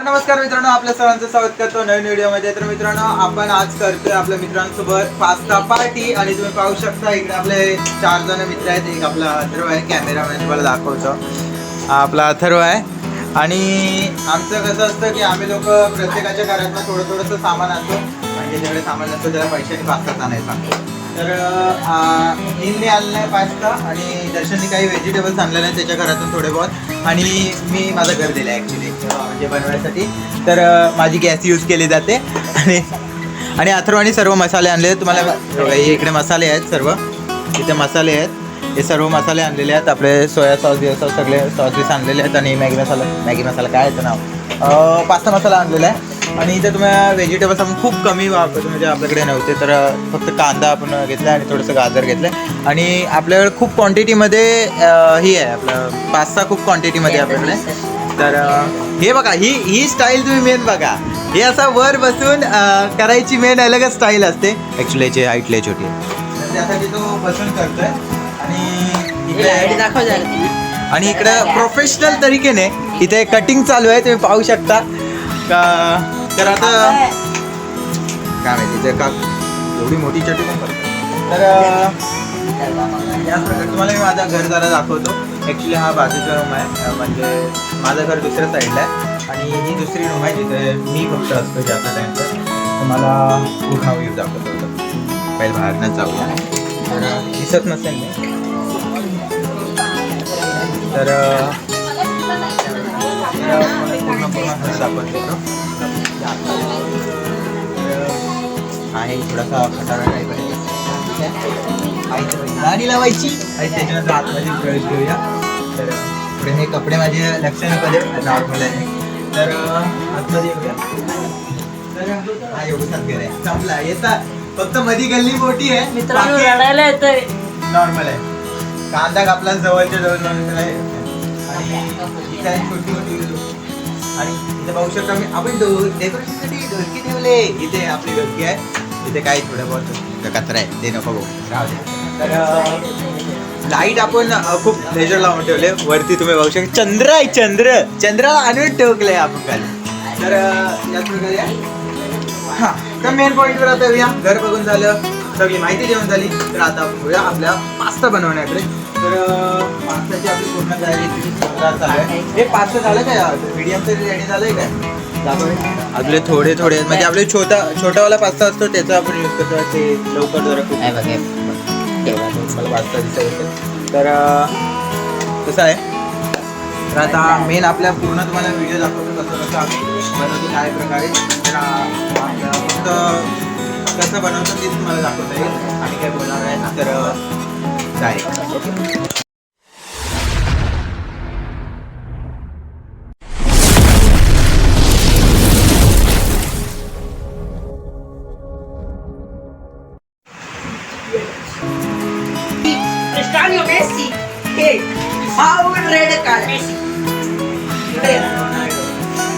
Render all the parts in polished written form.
नमस्कार मित्रांनो, आपल्या सर्वांचं स्वागत करतो नवीन व्हिडिओमध्ये. तर मित्रांनो, आपण आज करतोय आपल्या मित्रांसोबत पास्ता पार्टी. आणि तुम्ही पाहू शकता इकडे आपले 4 जण मित्र आहेत. एक आपला अथर्व आहे, कॅमेरामॅन तुम्हाला दाखवतो. आपला अथर्व आहे. आणि आमचं कसं असतं की आम्ही लोक प्रत्येकाच्या घरातनं थोडंसं सामान आणतो. म्हणजे जेवढे सामान असतं त्याला पैशाने पास्ता आणायचा. तर नीलने आणलं आहे पास्ता आणि दर्शनने काही व्हेजिटेबल्स आणलेले आहेत त्याच्या घरातून थोडे बहुत. आणि मी माझं घर दिलं आहे ॲक्च्युली म्हणजे बनवायसाठी. तर माझी गॅस यूज केली जाते. आणि अथर्वाने सर्व मसाले आणले तुम्हाला इकडे मसाले आहेत. सर्व इथे मसाले आहेत. हे सर्व मसाले आणलेले आहेत. आपले सोया सॉस सगळे सॉसेस आणलेले आहेत. आणि मॅगी मसाला काय याचं नाव पास्ता मसाला आणलेला आहे. आणि इथे तुम्हाला व्हेजिटेबल्स आपण खूप कमी वापरतो म्हणजे आपल्याकडे नव्हते. तर फक्त कांदा आपण घेतला आणि थोडंसं गाजर घेतलं. आणि आपल्याकडे खूप क्वांटिटीमध्ये ही आहे आपलं पास्ता खूप क्वांटिटीमध्ये आपल्याकडे. तर हे बघा ही स्टाईल तुम्ही मेन बघा. हे असं वर बसून करायची मेन अलगच स्टाईल असते. ॲक्च्युली याची हाईट लय छोटी आहे त्यासाठी तो बसून करतोय. आणि इकडं प्रोफेशनल तरीकेने इथे कटिंग चालू आहे तुम्ही पाहू शकता. तर आता काय माहिती ते का एवढी मोठी चटी पण करतो. तर याच प्रकारे तुम्हाला मी माझं घर जरा दाखवतो. ॲक्च्युली हा बाजूचा रूम आहे म्हणजे माझं घर दुसऱ्या साईडला आहे. आणि ही दुसरी रूम आहे जिथे मी फक्त असतो जास्त टाईम. तर मला पूर्ण व्ह्यू दाखवतो होतं. पहिले बाहेरनं जाऊया. तर दिसत नसेल मी. तर पूर्ण घर दाखवतो. आहे थोडासा खटारा टाईप आहे. गाडी लावायची आणि त्याच्यानंतर आतमध्ये प्रवेश घेऊया. तर पुढे हे कपडे माझे लक्षामध्ये नॉर्मल आहे. तर आतमध्ये येऊया. तर हा एवढंच घर आहे. संपला येतात फक्त मधी गल्ली मोठी आहे. रडायला येतंय. नॉर्मल आहे. कांदा कापला जवळच्या जवळ आणि छोटी मोठी. आणि इथे पाहू शकता मी आपण डेकोरेशनसाठी ढोलकी ठेवले. इथे आपली ढोलकी आहे. इथे काही थोडं बहुत कचरा आहे ते नको बघू राहू दे. तर लाईट आपण खूप लेजर लावून ठेवले. वरती तुम्ही बघू शकता चंद्र आहे. चंद्राला आणून ठेवलंय आपण खाली. तर याच प्रकारे हां. तर मेन पॉईंटवर आता येऊया. घर बघून झालं, सगळी माहिती देऊन झाली. तर आता आपण बघूया आपल्या पास्ता बनवण्याकडे. तर पास्ताची आपली पूर्ण तयारी चालू आहे. हे पास्ता झालं काय मीडियम तरी रेडी झालंय काय आपले थोडे म्हणजे आपले छोटावाला पास्ता असतो त्याचा आपण यूज करतो. ते लवकर जरा खूप मला पास्ता दिसत. तर कसं आहे. तर आता मेन आपल्या पूर्ण तुम्हाला व्हिडिओ दाखवतो कसं आम्ही बनवतो काय प्रकारे. तर फक्त कसं बनवतो ते तुम्हाला दाखवता येईल. आणि काय बोलणार आहे तर डायरेक्ट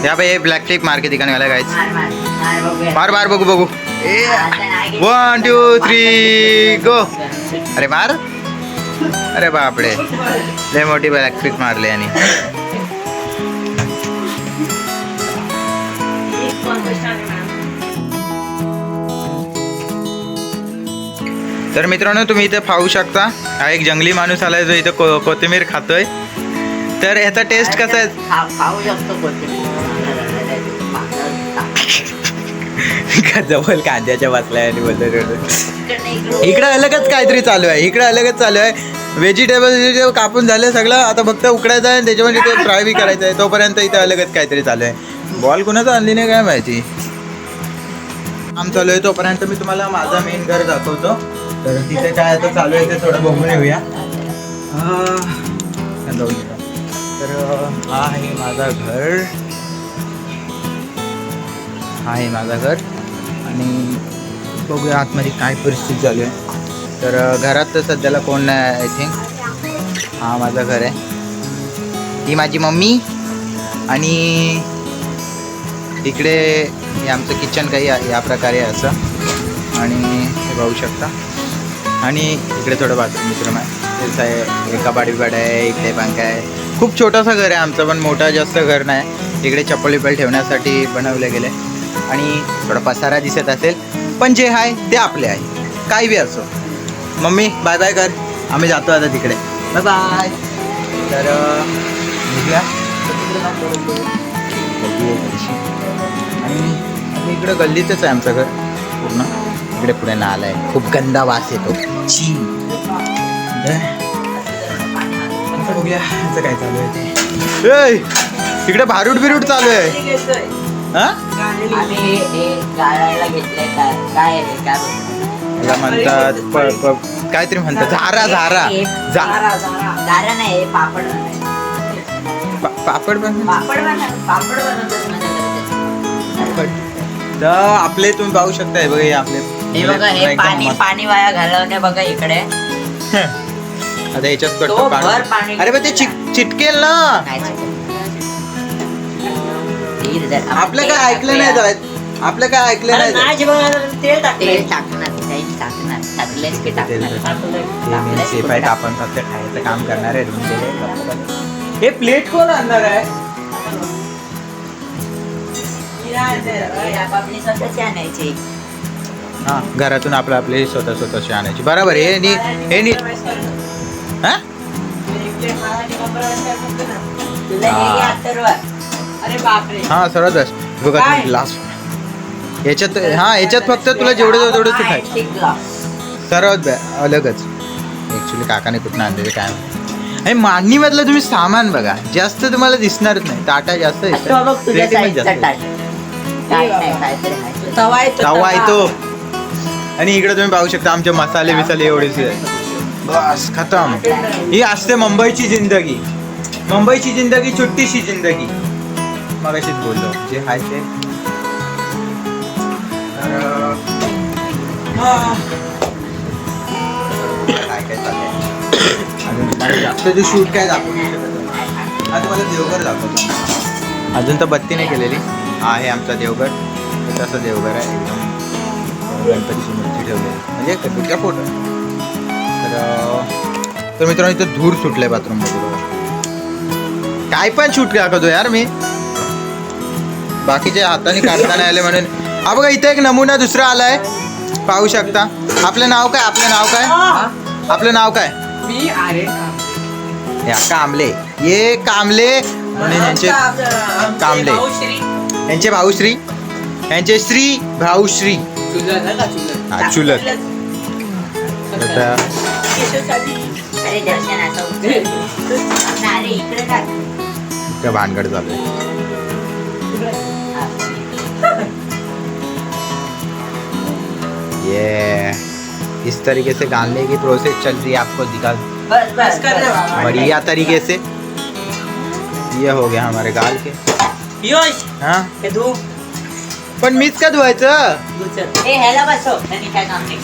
या भाई ब्लॅक टिक मार के दिखाने वाला गाइस. बार बघू 1 2 3 गो. अरे मार. अरे बापरे लय मोठी ब्लॅक टिक मारली. आणि तर मित्रांनो तुम्ही इथे पाहू शकता हा एक जंगली माणूस आलाय जो इथे कोथिंबीर खातोय. तर याचा टेस्ट कसा आहे खाऊ शकतो. जवळ कांद्याच्या बसलाय आणि बोलतोय. इकडं अलगच काहीतरी चालू आहे. व्हेजिटेबल कापून झाले सगळं. आता फक्त उकडायचं आहे त्याच्यामध्ये ते फ्राय बी करायचं आहे. तोपर्यंत इथं अलगच काहीतरी चालू आहे. बॉल कुणाचं आणली नाही काय माहिती. काम चालू आहे तोपर्यंत मी तुम्हाला माझा मेन घर दाखवतो. तर तिथे काय आता चालू आहे ते थोडं बघून येऊया. तर हा आहे माझा घर. आणि बघूया आतमध्ये काय परिस्थिती चालू आहे. तर घरात तर सध्याला कोण नाही आय थिंक. हा माझं घर आहे. ही माझी मम्मी. आणि इकडे हे आमचं किचन काही या प्रकारे असं. आणि हे पाहू शकता. आणि इकडे थोडं बाथरूम आहे. तेच आहे. एक कपाट बिपाट आहे. इकडे पंखा आहे. खूप छोटासा घर आहे आमचं, पण मोठा जास्त घर नाही. इकडे चप्पल विप्पल ठेवण्यासाठी बनवले गेले आणि थोडा पसारा दिसत असेल, पण जे आहे ते आपले आहे, काही बी असो. मम्मी बाय बाय कर, आम्ही जातो आता तिकडे. Bye bye. तर निघूया. आणि इकडं गल्लीतच आहे आमचं घर पूर्ण. इकडे पुढे नाला आहे, खूप गंदा वास येतो. छी. आता बघूया यांचं काय चालू आहे ते. ए, इकडे भारूड बिरूड चालू आहे. हा आम्ही हे गाळायला घेतलंय. काय रे, काय याला म्हणतात काहीतरी म्हणतात झारा झारा गारा नाही, पापड बनवायचे. पापड पण पापड बनवतात माझ्या. तर आपले तुम्ही पाहू शकता. हे बघा हे आपले हे बघा, हे एकदम पाणी मस्त. पाणी वाया घालवणे बघा इकडे. आता याच्यात तो करतो भर काढून. पाणी अरे पण ते चिटकेल ना. नाही चिकन. धीर धर. आपलं काय ऐकलं नाही जात. आपलं काय ऐकलं नाही जात. तेल टाकणार, तेल टाकणार, टाकलेच की टाकणार. सेफ आहे. आपण फक्त खायचं काम करणार आहे. हे प्लेट कोण आणणार आहे. आपली स्वतःची आणायची. हा, घरातून आपले स्वतःची आणायची. बरोबर. हे हा तुला हे घ्या अथर्व. अरे बापरे. हा सर्वात बेस्ट. बघा काय? ग्लास याच्यात. हा याच्यात फक्त तुला जेवढं तेवढं तू खायचं. सर्वात अलगच. ऍक्च्युली काकाने कुठून आणलेले काय माहिती. आणि मांडणीमधलं तुम्ही सामान बघा, जास्त तुम्हाला दिसणारच नाही. टाटा जास्त बघ तुझ्या रेडीमेड साईजचा जास्त. ताट. काय नाही, काहीतरी आहे. तवा आहे तो, तवा आहे तो. आणि इकडे तुम्ही पाहू शकता आमचे मसाले बिसाले एवढेच आहे. बस खतम. ही असते मुंबईची जिंदगी. मुंबईची जिंदगी छोटीशी जिंदगी. मगाशीच बोललो जे आहे ते. काय काय चाललंय अजून तुम्हाला जास्त जे शूट काय दाखवू नाही शकत. आता मला देवघर दाखवतो. अजून तर बत्ती नाही केलेली. आहे आमचा देवघर. तसं देवघर आहे एकदम. गणपतीची मूर्ती ठेवलेली म्हणजे गणपतीचा फोटो. तर मित्रांनो इथं धूर सुटलंय बाथरूम मध्ये. काय पण शूट दाखवतो यार मी. बाकीच्या हाताने काढता नाही आले म्हणून. हा बघा इथे एक नमुना दुसरा आलाय, पाहू शकता. आपलं नाव काय. आपलं नाव काय. या कांबले. ये कांबले म्हणून यांचे कांबले. यांचे भाऊश्री. यांचे श्री भाऊश्री. हा चुलत. आता अरे दर्शन असं. अरे इकडे काय. इतकं भानगड चालू आहे. ये इस तरीके से गालने की प्रोसेस चल रही है. आपको दिखा बस बस कर. बढ़िया तरीके से. ये हो गया हमारे गाल के. हाँ पण मीच का धुवायचं. ए ह्याला बसव. त्यांनी काय काम नाही.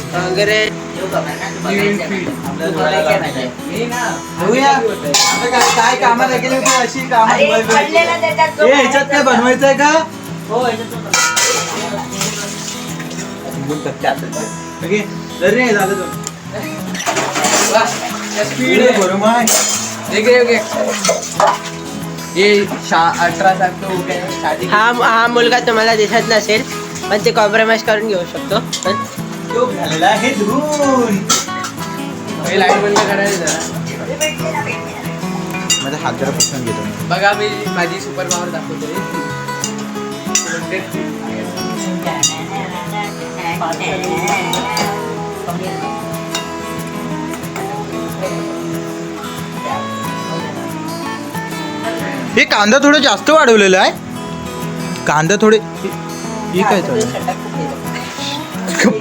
काय कामात गेले अशी कामं अरे धुवायला पडलेला त्याच्यात जो ह्याच्यात काय बनवायचंय का. हो ह्याच्यात झालं हा मुलगा तुम्हाला दिसत नसेल, पण ते कॉम्प्रोमाइज करून घेऊ शकतो. हे धुवून लाईट बंद करायला माझा हात जरा पसंत घेतो. बघा, मी माझी सुपर पॉवर दाखवतो. हे कांदा थोडं जास्त वाढवलेलं आहे. कांदा थोडे हे काय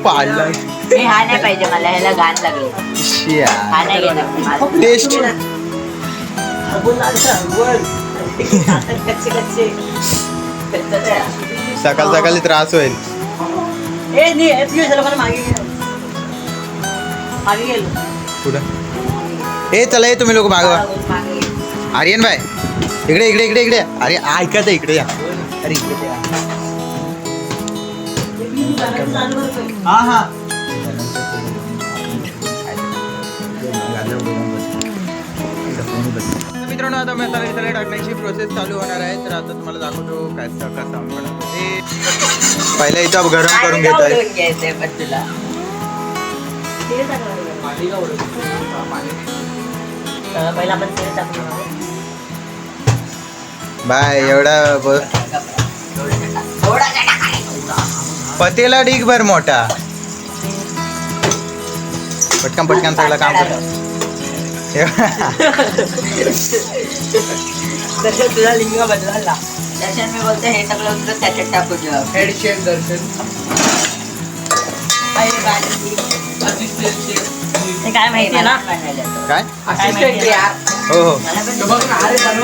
पाडलाय. हे हा नाही पाहिजे मला. ह्याला घाण लागली. हा नाही गेला. टेस्ट सकाळ सकाळी त्रास होईल. कुठं हे चला ये तुम्ही लोक मागवा. आर्यन भाई इकडे इकडे इकडे इकडे. अरे ऐकत इकडे या. अरे इकडे या. हा हा तर मित्रांनो आता मसाला टाकण्याची प्रोसेस चालू होणार आहे. तर आता तुम्हाला दाखवतो कसं बनवतो ते. पहिला इथं गरम करून घेत आहे. घ्यायचंय पण तुला पहिला आपण तेल टाकून बाय एवढा पतेला ढीग भर मोठा. पटकन सगळं काम करतो. तुझा लिंग बदलाला. दर्शन मी बोलते हे सगळं तुला त्याच्यात टाकून द्या. हेड शेफ दर्शन. हे काय माहिती ना काय असिस्टंट यार. हो हो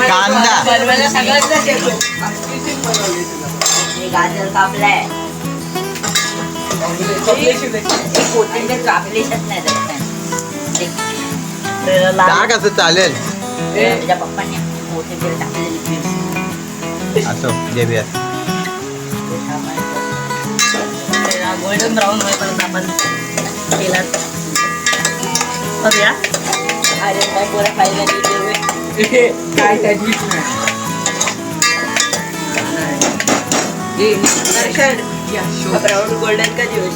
कांदा बनवायला सगळ्यांना शेफ. हे गाजर कापलाय. कोथिंबीर कापलीच नाही दर्शन. टाक असं चालेल. तुझ्या पप्पांनी कोथिंबीर टाकलेली. असो जे बी आहे. गोल्डन ब्राऊन होईपर्यंत आपण तेलात बघूया. अरे काय पोरं खायला गेले. काय त्याचीच नाही. दर्शन ब्राऊन गोल्डन कधी होईल?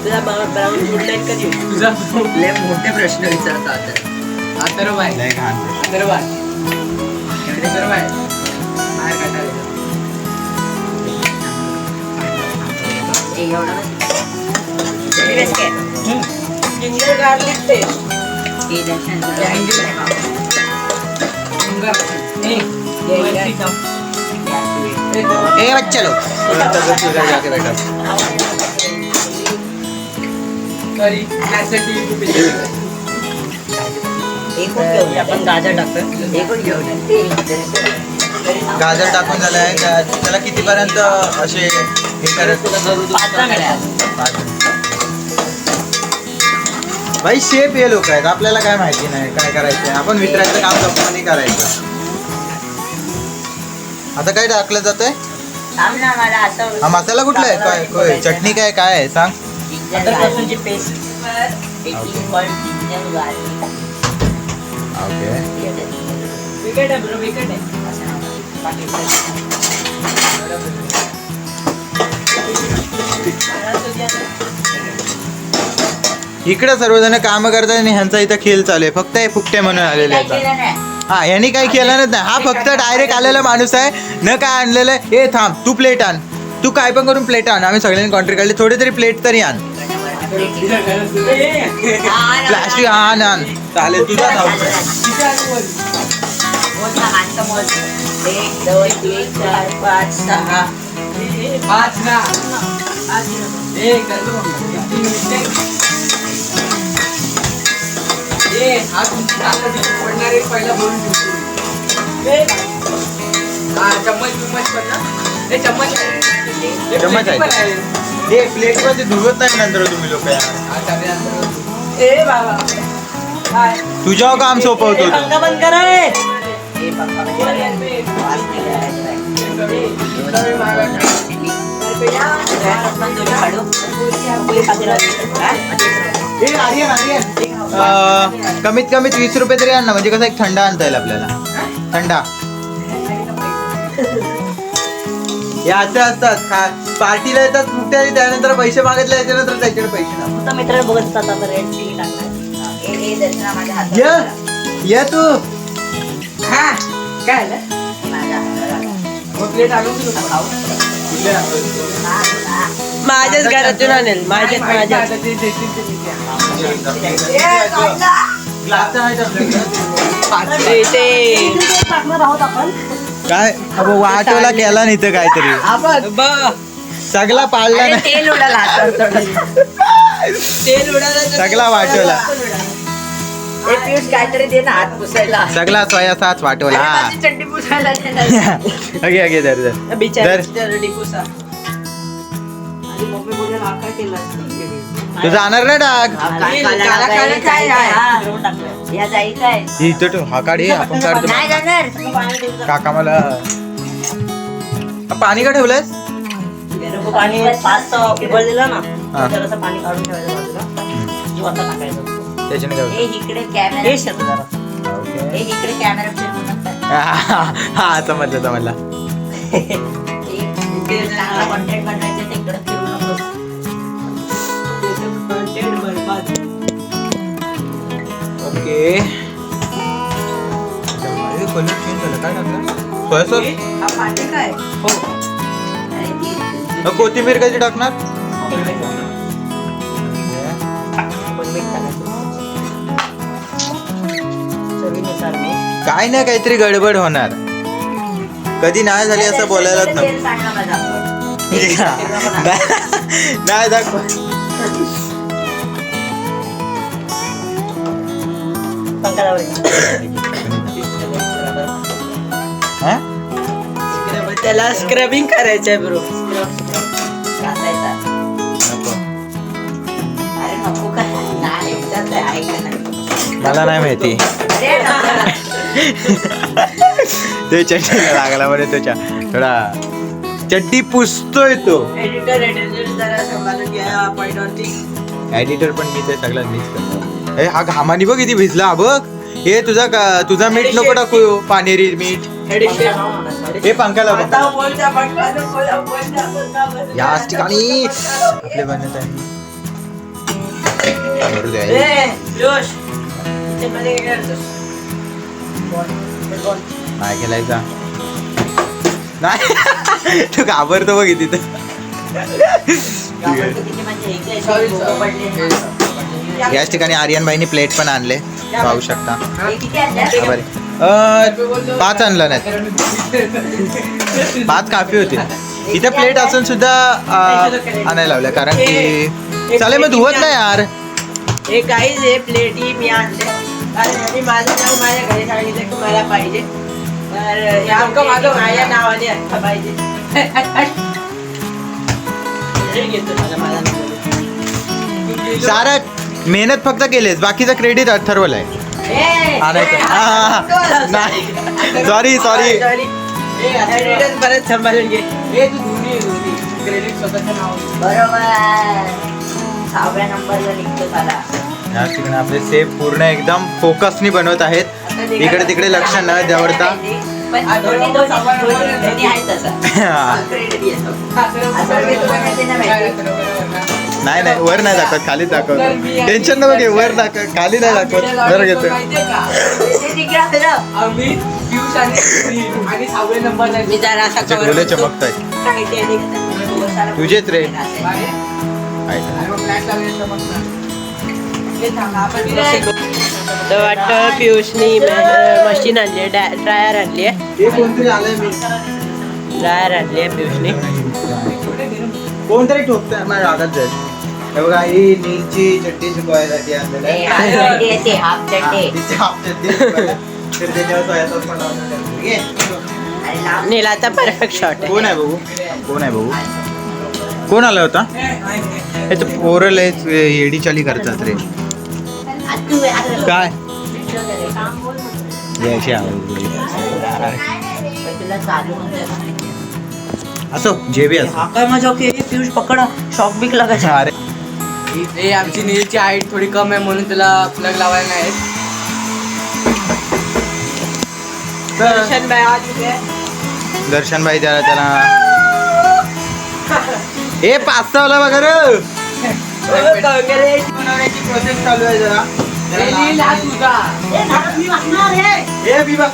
तुझा ब्राऊन गोल्डन कधी होईल? तुझा लय मोठे प्रश्न विचारतात. अथर्वाय लय घाण. अथर्वाय अथर्वाय बाहेर काढायला. Ginger garlic paste. ए बच्चे लोग जाके बैठा. सॉरी आपण गाजर टाकतो. गाजर टाकून झालंय. त्याला कितीपर्यंत असे हे करायचं. 5 मिनिट. भाई शेफ हे लोक आहेत. आपल्याला काय माहिती नाही काय करायचं. आपण विचारायचं काम गप्पानी करायचं. आता काय टाकलं जातंय. थांब ना मला असं. हा मसाला कुठला आहे काय काय चटणी काय काय आहे सांग. लसूणची paste. Ginger garlic. Okay wicket आहे ब्रो विकेट आहे. इकडे सर्वजण काम करतात आणि ह्यांचा इथं खेळ चालू आहे. फक्त हे फुकटे म्हणून आलेले आहेत. हा यांनी काही केलं नाही. हा फक्त डायरेक्ट आलेला माणूस आहे. न काय आणलेलं आहे. ए थांब तू प्लेट आण. तू काय पण करून प्लेट आण. आम्ही सगळ्यांनी कॉन्ट्री काढली. थोडे तरी प्लेट तरी आण. प्लास्टिक आण आण चालेल तुझा धाव. 1 2 3 4 5 6. 5 ना. ए करतो ए हा तुमची पडणार एक पहिला बोलून हा चम्मच पण ना. हे चम्मच चम्मच आहे. हे प्लेट मध्ये धुवत नाही नंतर तुम्ही लोक. ए बाबा काय तुझ्यावर काम सोपवतो तू. बंद करा रे. कमीत कमीत 20 रुपये तरी आण ना. म्हणजे कसं एक थंडा आणता येईल आपल्याला. थंडा हे असे असतात. पार्टीला येतात कुठे त्यानंतर पैसे मागितले त्याच्यानंतर त्याच्याकडे पैसे नाही. मित्र बघत असतात आता रेड चिली टाकणार. ये तू. हा काय आलं माझ्या प्लेट आणून दिलो खाऊ. माझ्याच घरातून आणेल. माझ्याच काय वाटोला केला नाही तर काहीतरी सगळा पाळला नाही. तेल उडाला. तेल उडाला सगळा वाटोला. काहीतरी दे ना हात पुसायला. सगळा सोया साच वाटोला. चड्डी पुसायला अगे अगे दर दर बिचारा डिपुसा. तू जाणार ना डाग. या जायचं आहे. इथं ठेव. हा काढ. आपण काढतो. नाही जाणार. काका मला पाणी का ठेवलंयस. पाणी 5 उबळलेलं ना. हा. जरासं पाणी काढून ठेवायचं बाजूला. जीव आता टाकायचं. त्याच्याने काय होतं? हे इकडे कॅमेरा. एक इकडे कॅमेरा फिरवून नसतात. हा समजलं चांगला कॉन्टेंट बनवायचं ते इकडे फिरू नकोस. कंटेंट बरबाद. ओके कलर चेंज झाला काय टाकलं सोया सॉस हा पाटे काय हो अरे ती- कोथिंबीर कधी टाकणार चवीनुसार मी काय ना काहीतरी गडबड होणार कधी नाही झाली असं बोलायलाच नको तेल सांग ना मला. नाही दाखव हा? त्याला स्क्रबिंग करायचंय ब्रो. घासायचा. नको. अरे नको काय नाही विचारलंय, आहे का नाही? मला नाही माहिती अरे नको. ते चड्डीला लागला बरे त्याच्या थोडा चड्डी पुसतोय तो एडिटर जरा सांभाळून घ्या पॉइंट वरती. एडिटर पण मी ते सगळं मिस करतो ए हा घामानी बघ किती भिजला हा बघ हे तुझा मीठ नको टाकू पानेरी मीठ हे पंखाला बघ आता बोलता पटकन बोल. याच ठिकाणी आपले बनत आहे भरू द्या. ए जोश किचन मध्ये काय करतोस? नाही खेळायचा नाही तू घाबरतो बघ तिथं किती म्हणजे एक लोकं पडले. याच ठिकाणी आर्यन भाईनी प्लेट पण आणले पाहू शकता हे किती आणल्या? हा बरे 5 आणलं नाही 5 काफी होती इथे प्लेट असून सुद्धा आणायला लावल्या कारण की चालेल मग धुवत नाही यार हे काहीच हे प्लेट ही मी आणले कारण यांनी माझं नाव माझ्या घरी सांगितलं की मला पाहिजे तर या प्लेटी माझ्या नावाने असलं पाहिजे. हे घेतो माझ्या नावाने. सारा मेहनत फक्त केलेस बाकीचं क्रेडिट अथर्वला आहे आणायचं नाही सॉरी एडिटर परत सांभाळून घे. हे तू क्रेडिट स्वतःच्या नावाने. बरोबर 6व्या नंबरला निघतो साला. या ठिकाणी आपले सेफ पूर्ण एकदम फोकसनी बनवत आहेत इकडे तिकडे लक्ष न द्यावरता पण दोन्ही आहेत तसं. क्रेडिट येतो. असं मी तुला माहिती नाही माहिती. नाही वर नाही दाखवत खाली दाखवत टेन्शन नको घे वर दाखव खाली नाही दाखवत बरं घेतो ते तिकडे असलं. आम्ही पियुष आणि 6व्या नंबरला मी जरा असा तुझे डोळे चमकताय तुझेच रे तर वाटतं पियुषनी मशीन आणली ड्रायर आणली आहे कोणतरी आलंय मी ड्रायर आणली आहे पियुषनी. कोणतरी ठोकतंय माझ्या रागात जाईल हे बघा ही नीलची चट्टी शिकवायसाठी आणलेलं ए, आहे हाफ चड्डी येते, हाफ चड्डी. तिची हाफ चड्डी शिकवायला. तर त्याच्यावर सोया सॉस पण लावून ठेवलं. घे. आणि लांब नीलाचा परफेक्ट शॉट कोण आहे बघू कोण आहे बघू कोण आला होता हे तर पोरं लय येडी चाली करतात रे काय यायची तुला चालू होतं. असो जे बी असो काय मजा ओके पियुष पकडा शॉक बिक लागायचा. अरे हे आमची नीलची हाईट थोडी कम आहे म्हणून त्याला प्लग लावायला नाही. दर्शन भाई आज इथे. दर्शन भाई त्याला हे पास्तावला बघा रे बनवण्याची प्रोसेस चालू आहे जरा नील हा तुझा. हे बी बघ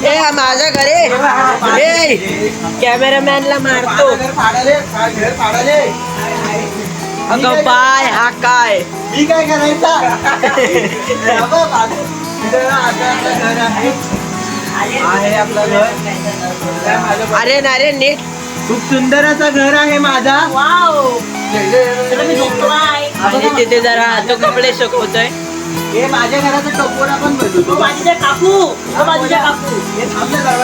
ए माझ्या घरे कॅमेरामॅनला मारतो. घर फाडाले अगं बाय हा काय मी काय करायचा घर आहे आपलं घर अरे ना रे नीट खूप सुंदर असं घर आहे माझा आणि तिथे जरा तो कपडे सुकवतोय. हे माझ्या घराचा टपोरा पण बनवतो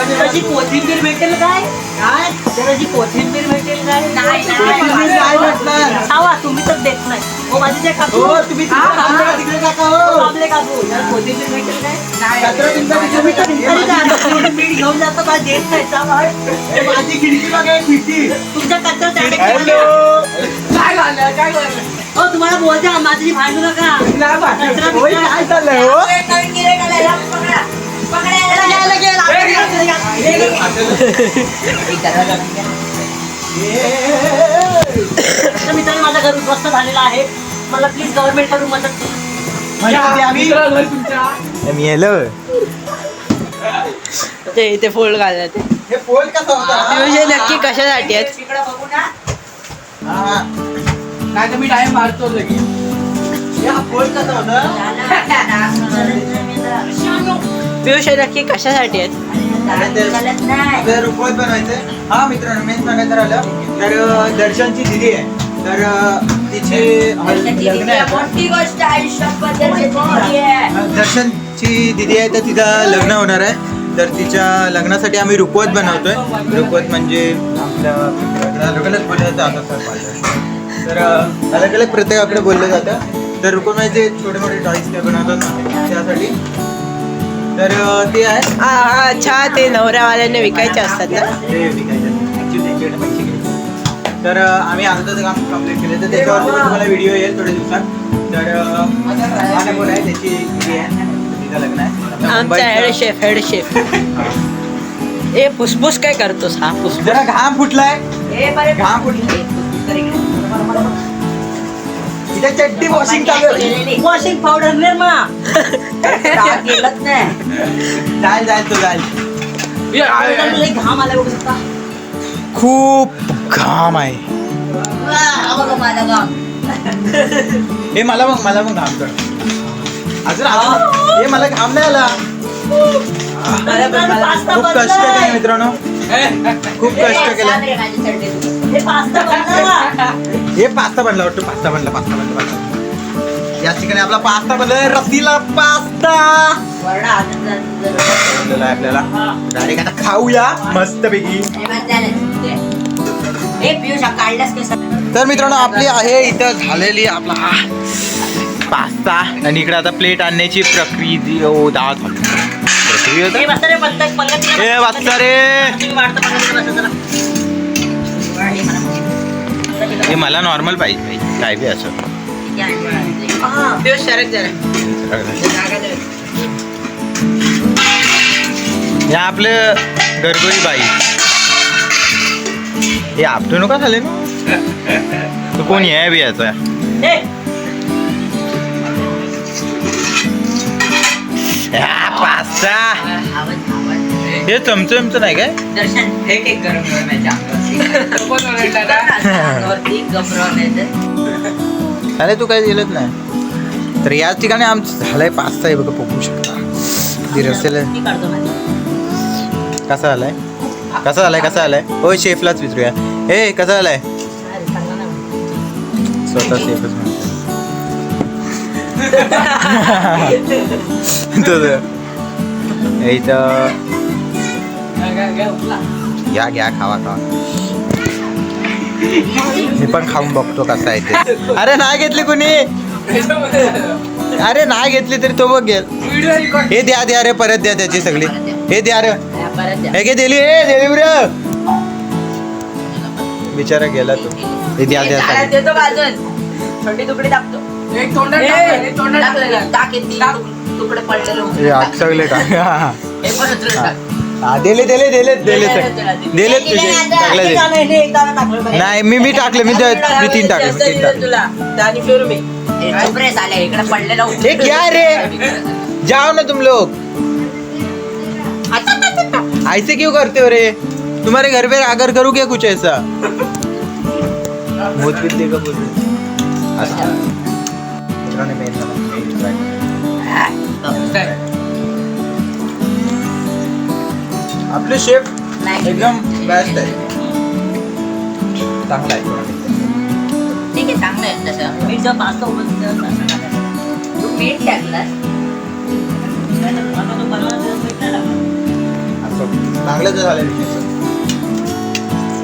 त्याची कोथिंबीर भेटेल काय काय त्याची कोथिंबीर भेटेल काय नाही, कोथिंबीर नाही भेटणार. सावा तुम्ही तर देत नाही हो माझी ते काकू हो तुम्ही तिकडे टाका हो आपले काकू जरा कोथिंबीर भेटेल काय कचरा तुमचा तिकडे मीठ घेऊन जातो का देत नाही सावा हे माझी खिडकी बघा खिडकी तुमच्या कचरा हॅलो काय झालं काय झालं हो तुम्हाला बोलते माझी भांडू नका. काय चाललंय हो? नवीन गिऱ्हाईक आलाय, या पकडा. पकडा याला. तर मित्रांनो माझं घर उद्ध्वस्त झालेलं आहे. मला प्लीज गव्हर्नमेंट कडून मदत. मी येलो ते इथे फोल्ड घालत. हे पोल कसा होता? नक्की कशासाठी आहेत? तिकडे बघू ना. हा. नाही तर मी टाइम मारतो लगेच. हे हा पोल कसा होता? पियुष हे नक्की कशासाठी आहेत? चालत नाही. आपल्याला रुपवत बनवायचंय. हा मित्रांनो मेन सांगायचं राहिलं तर दर्शनची दिदी आहे तर तिचे लग्न आहे. मोठी गोष्ट आयुष्यात. दर्शनची दिदी आहे तर तिचं लग्न होणार आहे तर तिच्या लग्नासाठी आम्ही रुखवत बनवतोय. रुखवत म्हणजे आपल्या अलग अलग बोललं जातं आता सर पाहिजे तर अलग अलग प्रत्येकाकडे बोललं जातं तर रुखवत म्हणजे छोटे मोठे टॉईस ते बनवतात ना त्यासाठी तर ते आहे. अच्छा ते नवऱ्यावाल्यांना विकायचे असतात ना. ते विकायचे ॲक्च्युली त्यांच्याकडे पैसे घ्यायचे तर आम्ही अर्धा काम कम्प्लीट केले तर त्याच्यावरती पण तुम्हाला व्हिडिओ येईल थोड्या दिवसात तर आता बोल आहे त्याची हे आहे तिचं लग्न आहे आमचा हेड शेफ ए फुसफुस काय करतोस हा फुसफुस? जरा घाम फुटलाय घाम फुटली इथे चड्डी वॉशिंग चालू आहे. वॉशिंग पावडर निर्मा गेलत नाही. जाईल तो जाईल. घाम आला बघू शकता. खूप घाम आहे. बघा माझा गाव. हे मला मग घाम कर अजून हे मला घाम नाही आला. खूप कष्ट केले मित्रांनो खूप कष्ट केले. हे पास्ता बनला वाटतो पास्ता बनला या ठिकाणी आपला पास्ता बनलाय रसीला पास्ता बनलेला आहे आपल्याला डायरेक्ट आता खाऊया मस्त पैकी. तर मित्रांनो आपली आहे इथं झालेली आपला हा पास्ता आणि इकडे आता प्लेट आणण्याची प्रक्रिया हे मला नॉर्मल पाहिजे काय बी असं हे आपले घरगुती बाई हे आपलं नका झाले ना तो कोणी आहे बी याचा पास्ता हे चमचं नाही काय दर्शन हे केक गरम अरे तू काय दिलंच नाही तर याच ठिकाणी आमचं झालंय पास्ता आहे बघा बघू शकता कसा झालाय हो शेफलाच विचारूया हे कसा झालाय स्वतः शेफच इथं घ्या खावा मी पण खाऊन बघतो कसा आहे ते. अरे नाही घेतली कुणी अरे नाही घेतली तरी तो बघ गेल हे द्या रे परत द्या त्याची सगळी हे द्या रे हे घे दिली रे बिचारा गेला तो हे द्या देतो बाजून छोटी तुकडे टाकतो एक तोंडात तुकडे पडलेले आग सगळे टाक हे पण उचलून टाक. दिले तुझे टाकले नाही मी टाकले मी तीन टाकले एक्सप्रेस आले इकडे पडलेलं होतं. हे क्या रे जाओ ना तुम लोग ऐसे क्यों करते हो रे तुम्हारे घर पे आगर करूँ क्या कुछ ऐसा भूत पीत देखा आपले शेफ एकदम बेस्ट आहे चांगला आहे ठीक आहे चांगलं आहे तसं मीठ जर पास्ता तू मीठ टाकलास चांगलं तर झालं विशेष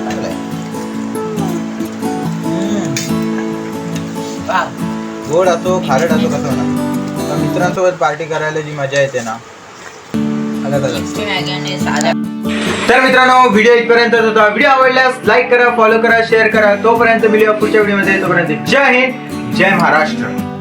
चांगलं आहे गोड असो खारट असो कसं ना मित्रांसोबत पार्टी करायला जी मजा येते ना तर मित्रांनो व्हिडिओ इथपर्यंत होता. व्हिडिओ आवडल्यास लाईक करा फॉलो करा शेअर करा. तोपर्यंत मिळूया पुढच्या व्हिडिओमध्ये. तोपर्यंत जय हिंद जय महाराष्ट्र.